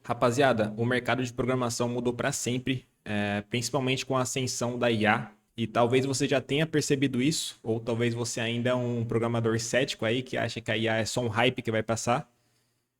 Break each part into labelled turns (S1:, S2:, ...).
S1: Rapaziada, o mercado de programação mudou para sempre, principalmente com a ascensão da IA. E talvez você já tenha percebido isso, ou talvez você ainda é um programador cético aí que acha que a IA é só um hype que vai passar.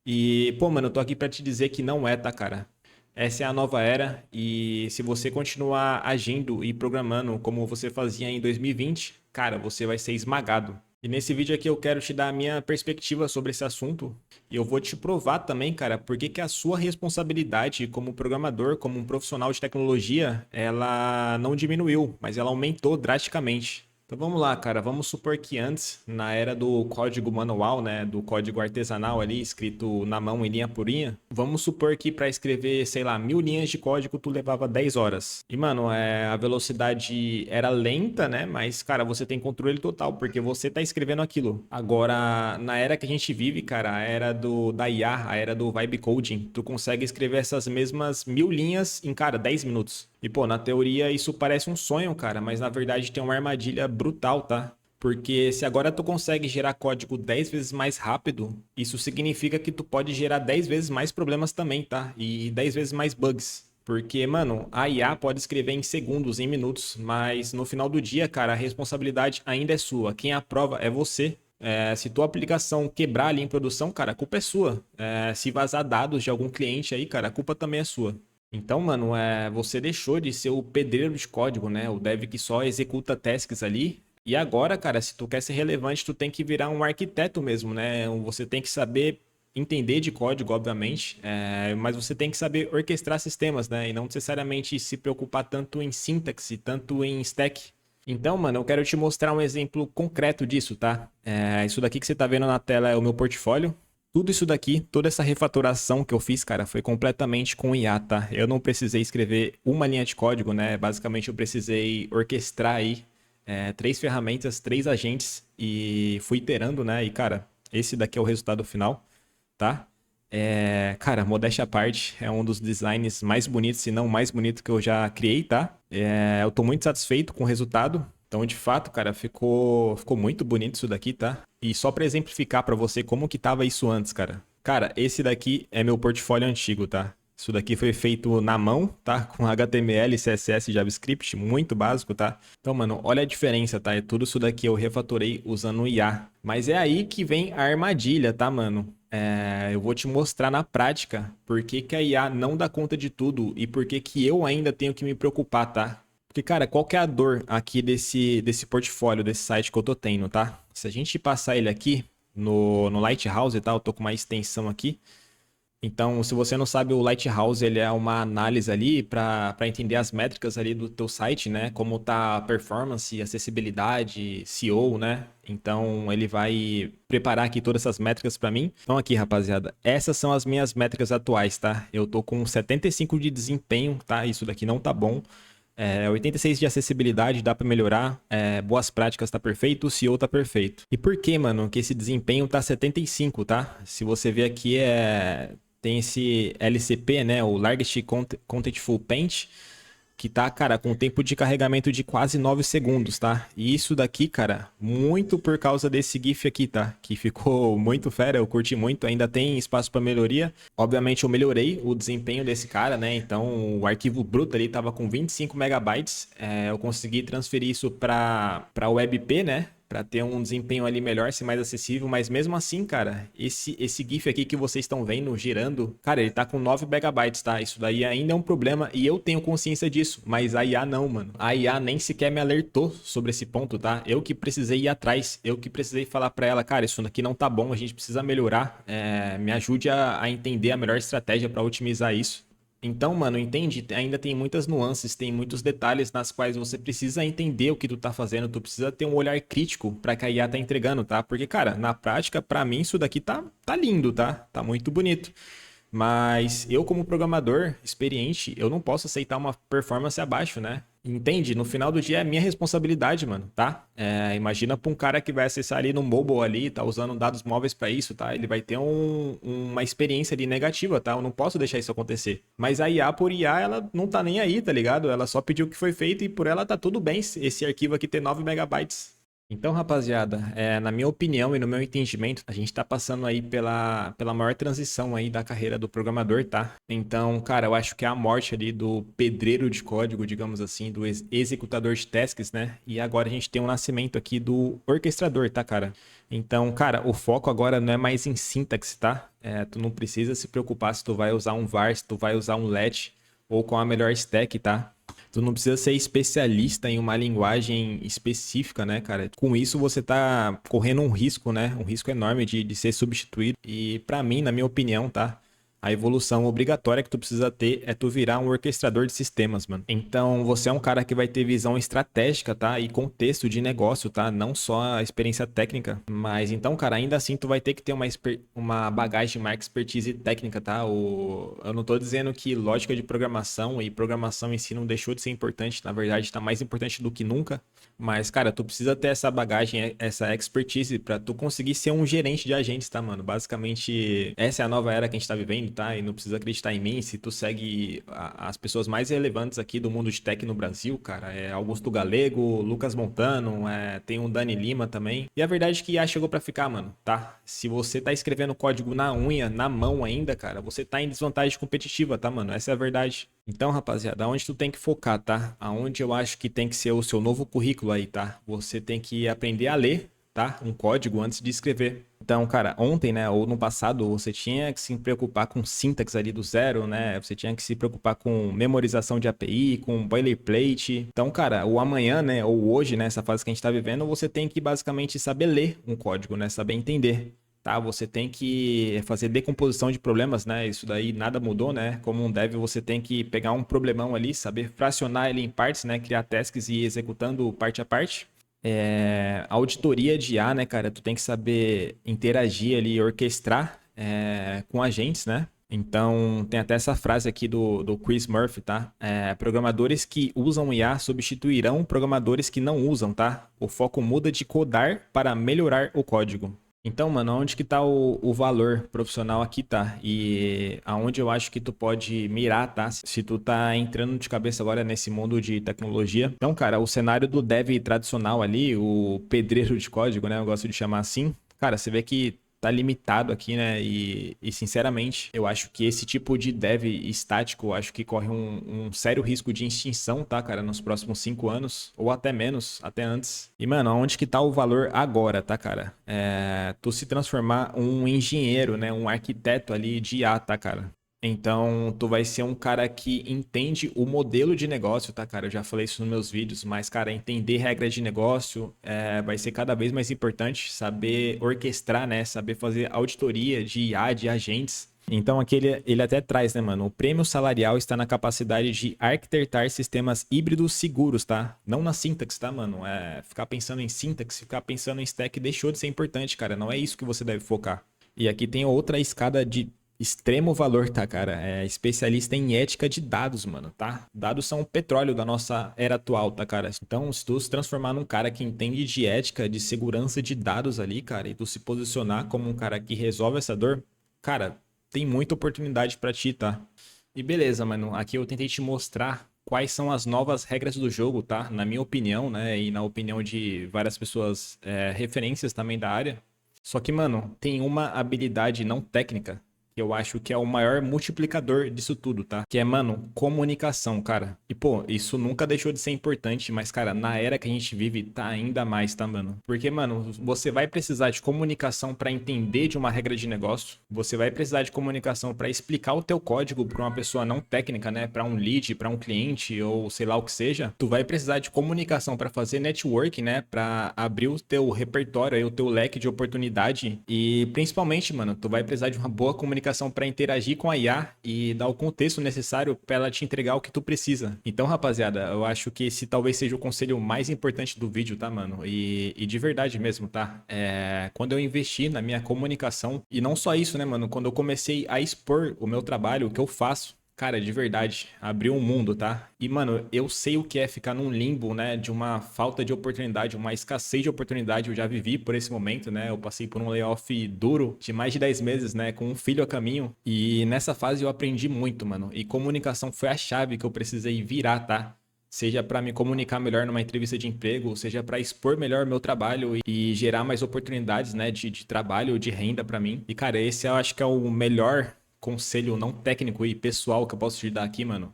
S1: E, pô, mano, eu tô aqui para te dizer que não é, tá, cara? Essa é a nova era e se você continuar agindo e programando como você fazia em 2020, cara, você vai ser esmagado. E nesse vídeo aqui eu quero te dar a minha perspectiva sobre esse assunto e eu vou te provar também, cara, por que que a sua responsabilidade como programador, como um profissional de tecnologia, ela não diminuiu, mas ela aumentou drasticamente. Então vamos lá, cara. Vamos supor que antes, na era do código manual, né, do código artesanal ali, escrito na mão em linha por linha, vamos supor que para escrever, sei lá, 1.000 linhas de código tu levava 10 horas. E, mano, a velocidade era lenta, né, mas, cara, você tem controle total, porque você tá escrevendo aquilo. Agora, na era que a gente vive, cara, a era da IA, a era do vibe coding, tu consegue escrever essas mesmas 1.000 linhas em, cara, 10 minutos. E, pô, na teoria isso parece um sonho, cara, mas na verdade tem uma armadilha brutal, tá? Porque se agora tu consegue gerar código 10 vezes mais rápido, isso significa que tu pode gerar 10 vezes mais problemas também, tá? E 10 vezes mais bugs. Porque, mano, a IA pode escrever em segundos, em minutos, mas no final do dia, cara, a responsabilidade ainda é sua. Quem aprova é você. Se tua aplicação quebrar ali em produção, cara, a culpa é sua. Se vazar dados de algum cliente aí, cara, a culpa também é sua. Então, mano, você deixou de ser o pedreiro de código, né? O dev que só executa tasks ali. E agora, cara, se tu quer ser relevante, tu tem que virar um arquiteto mesmo, né? Você tem que saber entender de código, obviamente, mas você tem que saber orquestrar sistemas, né? E não necessariamente se preocupar tanto em sintaxe, tanto em stack. Então, mano, eu quero te mostrar um exemplo concreto disso, tá? Isso daqui que você tá vendo na tela é o meu portfólio. Tudo isso daqui, toda essa refatoração que eu fiz, cara, foi completamente com IA, tá? Eu não precisei escrever uma linha de código, né? Basicamente, eu precisei orquestrar aí três ferramentas, três agentes e fui iterando, né? E, cara, esse daqui é o resultado final, tá? Cara, modéstia à parte, é um dos designs mais bonitos, se não o mais bonito que eu já criei, tá? Eu tô muito satisfeito com o resultado. Então, de fato, cara, ficou muito bonito isso daqui, tá? E só pra exemplificar pra você como que tava isso antes, cara. Cara, esse daqui é meu portfólio antigo, tá? Isso daqui foi feito na mão, tá? Com HTML, CSS e JavaScript, muito básico, tá? Então, mano, olha a diferença, tá? Tudo isso daqui eu refatorei usando o IA. Mas é aí que vem a armadilha, tá, mano? Eu vou te mostrar na prática por que que a IA não dá conta de tudo e por que que eu ainda tenho que me preocupar, tá? Porque, cara, qual que é a dor aqui desse portfólio, desse site que eu tô tendo, tá? Se a gente passar ele aqui no Lighthouse e tal, eu tô com uma extensão aqui. Então, se você não sabe, o Lighthouse ele é uma análise ali para entender as métricas ali do teu site, né? Como tá a performance, acessibilidade, SEO, né? Então, ele vai preparar aqui todas essas métricas para mim. Então, aqui, rapaziada, essas são as minhas métricas atuais, tá? Eu tô com 75 de desempenho, tá? Isso daqui não tá bom. 86 de acessibilidade, dá para melhorar. Boas práticas tá perfeito, o SEO tá perfeito. E por que, mano, que esse desempenho tá 75, tá? Se você ver aqui, tem esse LCP, né? O Largest Contentful Paint, que tá, cara, com tempo de carregamento de quase 9 segundos, tá? E isso daqui, cara, muito por causa desse GIF aqui, tá? Que ficou muito fera, eu curti muito, ainda tem espaço para melhoria. Obviamente eu melhorei o desempenho desse cara, né? Então o arquivo bruto ali tava com 25 megabytes, eu consegui transferir isso para WebP, né? Para ter um desempenho ali melhor, ser mais acessível, mas mesmo assim, cara, esse GIF aqui que vocês estão vendo girando, cara, ele tá com 9 megabytes, tá? Isso daí ainda é um problema e eu tenho consciência disso, mas a IA não, mano. A IA nem sequer me alertou sobre esse ponto, tá? Eu que precisei ir atrás, eu que precisei falar para ela, cara, isso aqui não tá bom, a gente precisa melhorar, me ajude a entender a melhor estratégia para otimizar isso. Então, mano, entende? Ainda tem muitas nuances, tem muitos detalhes nas quais você precisa entender o que tu tá fazendo, tu precisa ter um olhar crítico para que a IA tá entregando, tá? Porque, cara, na prática, para mim isso daqui tá lindo, tá? Tá muito bonito. Mas eu, como programador experiente, eu não posso aceitar uma performance abaixo, né? Entende? No final do dia é minha responsabilidade, mano, tá? Imagina pra um cara que vai acessar ali no mobile ali, tá usando dados móveis pra isso, tá? Ele vai ter uma experiência ali negativa, tá? Eu não posso deixar isso acontecer. Mas a IA por IA, ela não tá nem aí, tá ligado? Ela só pediu o que foi feito e por ela tá tudo bem esse arquivo aqui ter 9 megabytes. Então, rapaziada, na minha opinião e no meu entendimento, a gente tá passando aí pela maior transição aí da carreira do programador, tá? Então, cara, eu acho que é a morte ali do pedreiro de código, digamos assim, do executador de tasks, né? E agora a gente tem um nascimento aqui do orquestrador, tá, cara? Então, cara, o foco agora não é mais em sintaxe, tá? Tu não precisa se preocupar se tu vai usar um var, se tu vai usar um let ou com a melhor stack, tá? Tu não precisa ser especialista em uma linguagem específica, né, cara? Com isso você tá correndo um risco, né? Um risco enorme de ser substituído. E pra mim, na minha opinião, tá? A evolução obrigatória que tu precisa ter é tu virar um orquestrador de sistemas, mano. Então, você é um cara que vai ter visão estratégica, tá? E contexto de negócio, tá? Não só a experiência técnica. Mas então, cara, ainda assim tu vai ter que ter uma bagagem, uma expertise técnica, tá? Eu não tô dizendo que lógica de programação e programação em si não deixou de ser importante. Na verdade, tá mais importante do que nunca. Mas, cara, tu precisa ter essa bagagem, essa expertise pra tu conseguir ser um gerente de agentes, tá, mano? Basicamente, essa é a nova era que a gente tá vivendo, tá? E não precisa acreditar em mim. Se tu segue as pessoas mais relevantes aqui do mundo de tech no Brasil, cara, é Augusto Galego, Lucas Montano, tem um Dani Lima também. E a verdade é que IA chegou pra ficar, mano, tá? Se você tá escrevendo código na unha, na mão ainda, cara, você tá em desvantagem competitiva, tá, mano? Essa é a verdade. Então, rapaziada, aonde tu tem que focar, tá? Aonde eu acho que tem que ser o seu novo currículo aí, tá? Você tem que aprender a ler, tá? Um código antes de escrever. Então, cara, ontem, né, ou no passado, você tinha que se preocupar com sintaxe ali do zero, né? Você tinha que se preocupar com memorização de API, com boilerplate. Então, cara, o amanhã, né, ou hoje, né, essa fase que a gente tá vivendo, você tem que basicamente saber ler um código, né? Saber entender. Tá, você tem que fazer decomposição de problemas, né? Isso daí nada mudou, né? Como um dev, você tem que pegar um problemão ali, saber fracionar ele em partes, né? Criar tasks e ir executando parte a parte. Auditoria de IA, né, cara? Tu tem que saber interagir ali, orquestrar com agentes, né? Então, tem até essa frase aqui do Chris Murphy, tá? Programadores que usam IA substituirão programadores que não usam, tá? O foco muda de codar para melhorar o código. Então, mano, onde que tá o valor profissional aqui, tá? E aonde eu acho que tu pode mirar, tá? Se tu tá entrando de cabeça agora nesse mundo de tecnologia. Então, cara, o cenário do dev tradicional ali, o pedreiro de código, né? Eu gosto de chamar assim. Cara, você vê que tá limitado aqui, né? E sinceramente, eu acho que esse tipo de dev estático, eu acho que corre um sério risco de extinção, tá, cara, nos próximos 5 anos, ou até menos, até antes. E, mano, onde que tá o valor agora, tá, cara? Tu se transformar um engenheiro, né? Um arquiteto ali de IA, tá, cara? Então, tu vai ser um cara que entende o modelo de negócio, tá, cara? Eu já falei isso nos meus vídeos, mas, cara, entender regras de negócio vai ser cada vez mais importante. Saber orquestrar, né? Saber fazer auditoria de IA, de agentes. Então, aqui ele até traz, né, mano? O prêmio salarial está na capacidade de arquitetar sistemas híbridos seguros, tá? Não na sintaxe, tá, mano? Ficar pensando em sintaxe, ficar pensando em stack deixou de ser importante, cara. Não é isso que você deve focar. E aqui tem outra escada de extremo valor, tá, cara? É especialista em ética de dados, mano, tá? Dados são o petróleo da nossa era atual, tá, cara? Então, se tu se transformar num cara que entende de ética, de segurança de dados ali, cara, e tu se posicionar como um cara que resolve essa dor, cara, tem muita oportunidade pra ti, tá? E beleza, mano, aqui eu tentei te mostrar quais são as novas regras do jogo, tá? Na minha opinião, né, e na opinião de várias pessoas, referências também da área. Só que, mano, tem uma habilidade não técnica que eu acho que é o maior multiplicador disso tudo, tá? Que é, mano, comunicação, cara. E, pô, isso nunca deixou de ser importante, mas, cara, na era que a gente vive, tá ainda mais, tá, mano? Porque, mano, você vai precisar de comunicação pra entender de uma regra de negócio. Você vai precisar de comunicação pra explicar o teu código pra uma pessoa não técnica, né? Pra um lead, pra um cliente ou sei lá o que seja. Tu vai precisar de comunicação pra fazer network, né? Pra abrir o teu repertório aí, o teu leque de oportunidade. E, principalmente, mano, tu vai precisar de uma boa comunicação para interagir com a IA e dar o contexto necessário para ela te entregar o que tu precisa. Então, rapaziada, eu acho que esse talvez seja o conselho mais importante do vídeo, tá, mano? E de verdade mesmo, tá? Quando eu investi na minha comunicação, e não só isso, né, mano? Quando eu comecei a expor o meu trabalho, o que eu faço, cara, de verdade, abriu um mundo, tá? E, mano, eu sei o que é ficar num limbo, né? De uma falta de oportunidade, uma escassez de oportunidade. Eu já vivi por esse momento, né? Eu passei por um layoff duro de mais de 10 meses, né? Com um filho a caminho. E nessa fase eu aprendi muito, mano. E comunicação foi a chave que eu precisei virar, tá? seja para me comunicar melhor numa entrevista de emprego, seja para expor melhor meu trabalho e gerar mais oportunidades, né, de trabalho, de renda para mim. E, cara, esse eu acho que é o melhor conselho não técnico e pessoal que eu posso te dar aqui, mano.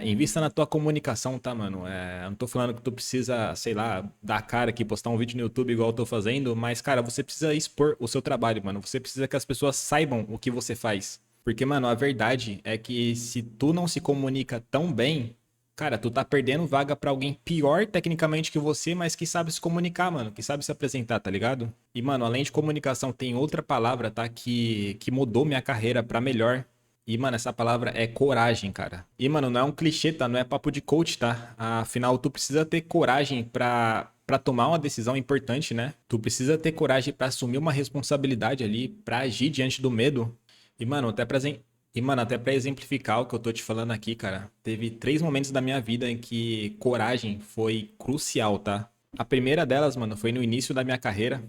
S1: Invista na tua comunicação, tá, mano? Eu não tô falando que tu precisa, sei lá, dar a cara aqui, postar um vídeo no YouTube igual eu tô fazendo, mas, cara, você precisa expor o seu trabalho, mano. Você precisa que as pessoas saibam o que você faz. Porque, mano, a verdade é que se tu não se comunica tão bem, cara, tu tá perdendo vaga pra alguém pior tecnicamente que você, mas que sabe se comunicar, mano, que sabe se apresentar, tá ligado? E, mano, além de comunicação, tem outra palavra, tá, que mudou minha carreira pra melhor. E, mano, essa palavra é coragem, cara. E, mano, não é um clichê, tá? Não é papo de coach, tá? Afinal, tu precisa ter coragem pra tomar uma decisão importante, né? Tu precisa ter coragem pra assumir uma responsabilidade ali, pra agir diante do medo. E, mano, até pra exemplificar o que eu tô te falando aqui, cara, teve 3 momentos da minha vida em que coragem foi crucial, tá? A primeira delas, mano, foi no início da minha carreira.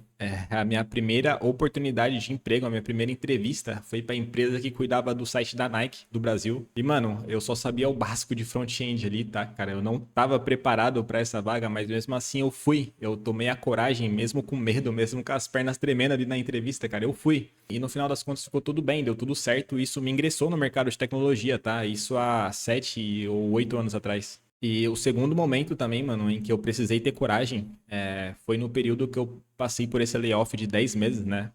S1: A minha primeira oportunidade de emprego, a minha primeira entrevista foi pra empresa que cuidava do site da Nike do Brasil. E, mano, eu só sabia o básico de front-end ali, tá, cara? Eu não tava preparado pra essa vaga, mas mesmo assim eu fui. Eu tomei a coragem, mesmo com medo, mesmo com as pernas tremendo ali na entrevista, cara. Eu fui. E no final das contas ficou tudo bem, deu tudo certo. Isso me ingressou no mercado de tecnologia, tá? Isso há 7 ou 8 anos atrás. E o segundo momento também, mano, em que eu precisei ter coragem, foi no período que eu passei por esse layoff de 10 meses, né?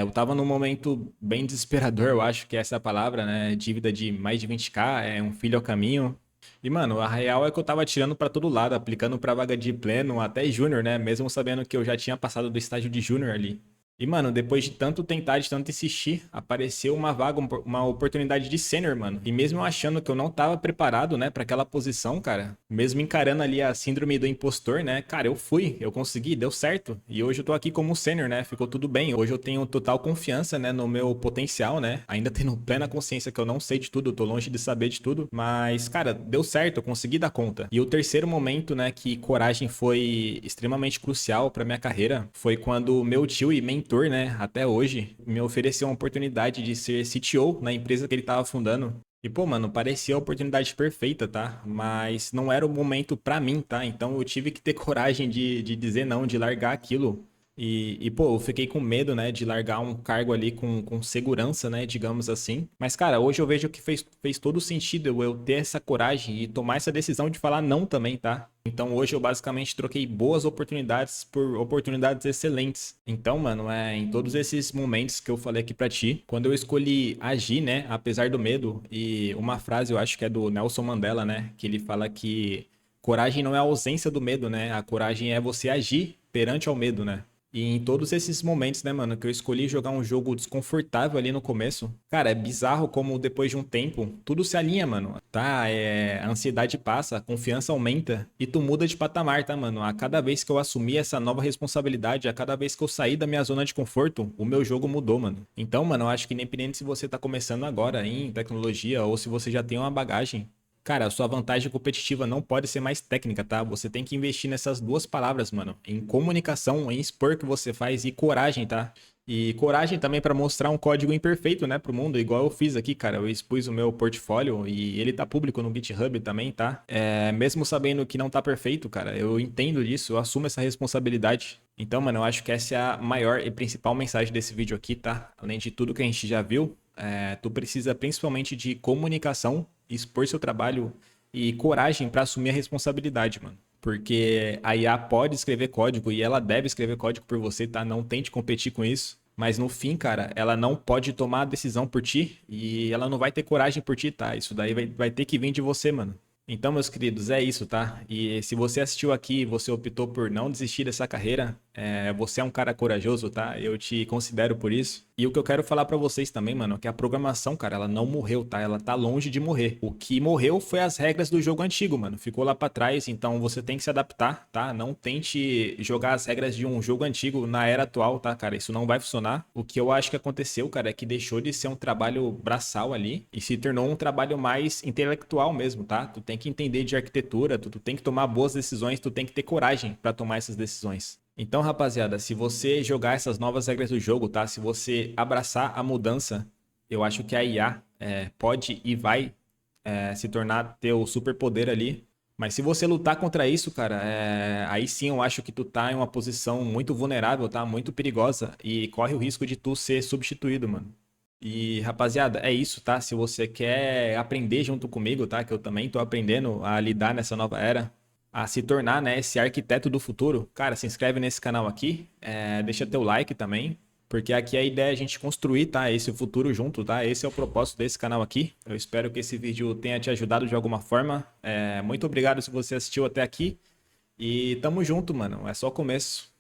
S1: Eu tava num momento bem desesperador, eu acho que essa é a palavra, né? Dívida de mais de 20k, um filho ao caminho. E, mano, a real é que eu tava tirando pra todo lado, aplicando pra vaga de pleno até júnior, né? Mesmo sabendo que eu já tinha passado do estágio de júnior ali. E, mano, depois de tanto tentar, de tanto insistir, apareceu uma vaga, uma oportunidade de sênior, mano. E mesmo eu achando que eu não tava preparado, né, pra aquela posição, cara, mesmo encarando ali a síndrome do impostor, né, cara, eu fui, eu consegui, deu certo. E hoje eu tô aqui como sênior, né, ficou tudo bem. Hoje eu tenho total confiança, né, no meu potencial, né, ainda tendo plena consciência que eu não sei de tudo, eu tô longe de saber de tudo, mas, cara, deu certo, eu consegui dar conta. E o terceiro momento, né, que coragem foi extremamente crucial pra minha carreira, foi quando meu tio e mentor, né, até hoje, me ofereceu uma oportunidade de ser CTO na empresa que ele tava fundando. E, pô, mano, parecia a oportunidade perfeita, tá? Mas não era o momento pra mim, tá? Então eu tive que ter coragem de dizer não, de largar aquilo. Pô, eu fiquei com medo, né, de largar um cargo ali com segurança, né, digamos assim. Mas, cara, hoje eu vejo que fez todo sentido eu ter essa coragem e tomar essa decisão de falar não também, tá? Então hoje eu basicamente troquei boas oportunidades por oportunidades excelentes. Então, mano, em todos esses momentos que eu falei aqui pra ti, quando eu escolhi agir, né, apesar do medo, e uma frase eu acho que é do Nelson Mandela, né, que ele fala que coragem não é a ausência do medo, né? A coragem é você agir perante ao medo, né? E em todos esses momentos, né, mano, que eu escolhi jogar um jogo desconfortável ali no começo, cara, é bizarro como depois de um tempo tudo se alinha, mano, tá? A ansiedade passa, a confiança aumenta e tu muda de patamar, tá, mano? A cada vez que eu assumi essa nova responsabilidade, a cada vez que eu saí da minha zona de conforto, o meu jogo mudou, mano. Então, mano, eu acho que independente se você tá começando agora em tecnologia ou se você já tem uma bagagem, cara, a sua vantagem competitiva não pode ser mais técnica, tá? Você tem que investir nessas duas palavras, mano. Em comunicação, em expor o que você faz e coragem, tá? E coragem também para mostrar um código imperfeito, né, pro mundo, igual eu fiz aqui, cara. Eu expus o meu portfólio e ele tá público no GitHub também, tá? Mesmo sabendo que não tá perfeito, cara, eu entendo disso, eu assumo essa responsabilidade. Então, mano, eu acho que essa é a maior e principal mensagem desse vídeo aqui, tá? Além de tudo que a gente já viu, tu precisa principalmente de comunicação, expor seu trabalho e coragem para assumir a responsabilidade, mano. Porque a IA pode escrever código e ela deve escrever código por você, tá? Não tente competir com isso. Mas no fim, cara, ela não pode tomar a decisão por ti e ela não vai ter coragem por ti, tá? Isso daí vai ter que vir de você, mano. Então, meus queridos, é isso, tá? E se você assistiu aqui e você optou por não desistir dessa carreira, você é um cara corajoso, tá? Eu te considero por isso. E o que eu quero falar pra vocês também, mano, é que a programação, cara, ela não morreu, tá? Ela tá longe de morrer. O que morreu foi as regras do jogo antigo, mano. Ficou lá pra trás, então você tem que se adaptar, tá? Não tente jogar as regras de um jogo antigo na era atual, tá, cara? Isso não vai funcionar. O que eu acho que aconteceu, cara, é que deixou de ser um trabalho braçal ali e se tornou um trabalho mais intelectual mesmo, tá? Tu tem que entender de arquitetura, tu tem que tomar boas decisões, tu tem que ter coragem pra tomar essas decisões. Então, rapaziada, se você jogar essas novas regras do jogo, tá? Se você abraçar a mudança, eu acho que a IA pode e vai se tornar teu superpoder ali. Mas se você lutar contra isso, cara, aí sim eu acho que tu tá em uma posição muito vulnerável, tá? Muito perigosa e corre o risco de tu ser substituído, mano. E, rapaziada, é isso, tá? Se você quer aprender junto comigo, tá? Que eu também tô aprendendo a lidar nessa nova era, a se tornar, né, esse arquiteto do futuro, cara, se inscreve nesse canal aqui, deixa teu like também, porque aqui a ideia é a gente construir, tá? Esse futuro junto, tá? Esse é o propósito desse canal aqui. Eu espero que esse vídeo tenha te ajudado de alguma forma. Muito obrigado se você assistiu até aqui e tamo junto, mano. É só o começo.